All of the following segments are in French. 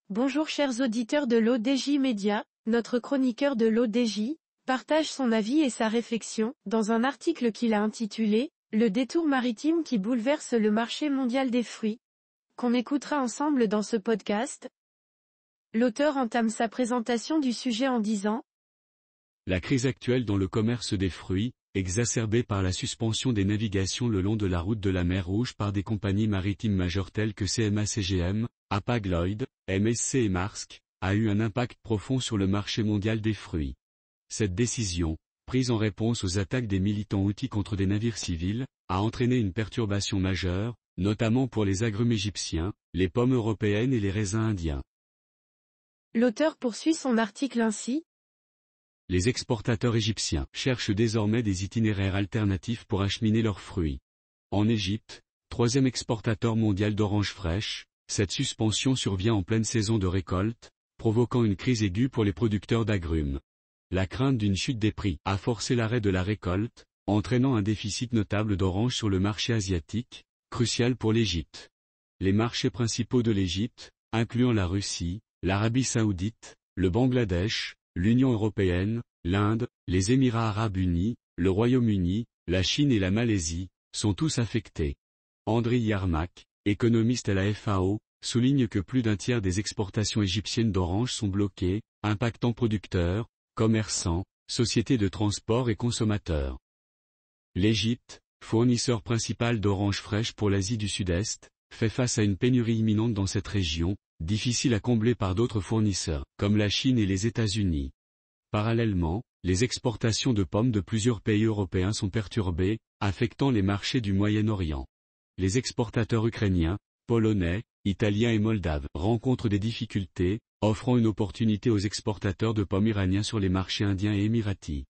Bonjour chers auditeurs de l'ODJ Média, notre chroniqueur de l'ODJ partage son avis et sa réflexion dans un article qu'il a intitulé « Le détour maritime qui bouleverse le marché mondial des fruits », qu'on écoutera ensemble dans ce podcast. L'auteur entame sa présentation du sujet en disant « La crise actuelle dans le commerce des fruits, exacerbée par la suspension des navigations le long de la route de la mer Rouge par des compagnies maritimes majeures telles que CMA-CGM, Hapag-Lloyd, MSC et Maersk, a eu un impact profond sur le marché mondial des fruits. Cette décision, prise en réponse aux attaques des militants houthis contre des navires civils, a entraîné une perturbation majeure, notamment pour les agrumes égyptiens, les pommes européennes et les raisins indiens. » L'auteur poursuit son article ainsi. Les exportateurs égyptiens cherchent désormais des itinéraires alternatifs pour acheminer leurs fruits. En Égypte, troisième exportateur mondial d'oranges fraîches, cette suspension survient en pleine saison de récolte, provoquant une crise aiguë pour les producteurs d'agrumes. La crainte d'une chute des prix a forcé l'arrêt de la récolte, entraînant un déficit notable d'oranges sur le marché asiatique, crucial pour l'Égypte. Les marchés principaux de l'Égypte, incluant la Russie, l'Arabie Saoudite, le Bangladesh, l'Union européenne, l'Inde, les Émirats arabes unis, le Royaume-Uni, la Chine et la Malaisie, sont tous affectés. Andriy Yermak, économiste à la FAO, souligne que plus d'un tiers des exportations égyptiennes d'oranges sont bloquées, impactant producteurs, commerçants, sociétés de transport et consommateurs. L'Égypte, fournisseur principal d'oranges fraîches pour l'Asie du Sud-Est, fait face à une pénurie imminente dans cette région, difficile à combler par d'autres fournisseurs, comme la Chine et les États-Unis. Parallèlement, les exportations de pommes de plusieurs pays européens sont perturbées, affectant les marchés du Moyen-Orient. Les exportateurs ukrainiens, polonais, italiens et moldaves rencontrent des difficultés, offrant une opportunité aux exportateurs de pommes iraniens sur les marchés indiens et émiratis.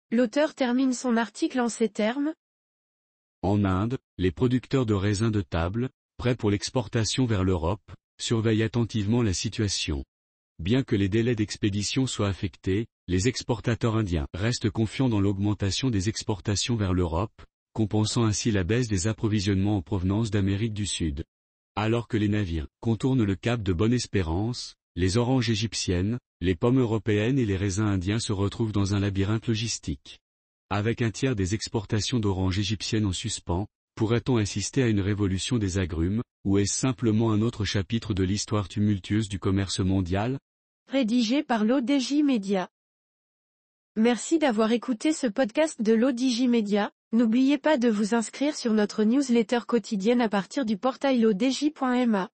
L'auteur termine son article en ces termes. En Inde, les producteurs de raisins de table, prêts pour l'exportation vers l'Europe, surveillent attentivement la situation. Bien que les délais d'expédition soient affectés, les exportateurs indiens restent confiants dans l'augmentation des exportations vers l'Europe, compensant ainsi la baisse des approvisionnements en provenance d'Amérique du Sud. Alors que les navires contournent le cap de Bonne-Espérance, les oranges égyptiennes, les pommes européennes et les raisins indiens se retrouvent dans un labyrinthe logistique. Avec un tiers des exportations d'oranges égyptiennes en suspens, pourrait-on assister à une révolution des agrumes, ou est-ce simplement un autre chapitre de l'histoire tumultueuse du commerce mondial ? Rédigé par l'ODJ Média. Merci d'avoir écouté ce podcast de l'ODJ Média. N'oubliez pas de vous inscrire sur notre newsletter quotidienne à partir du portail l'odj.ma.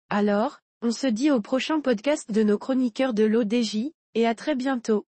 Alors, on se dit au prochain podcast de nos chroniqueurs de l'ODJ, et à très bientôt.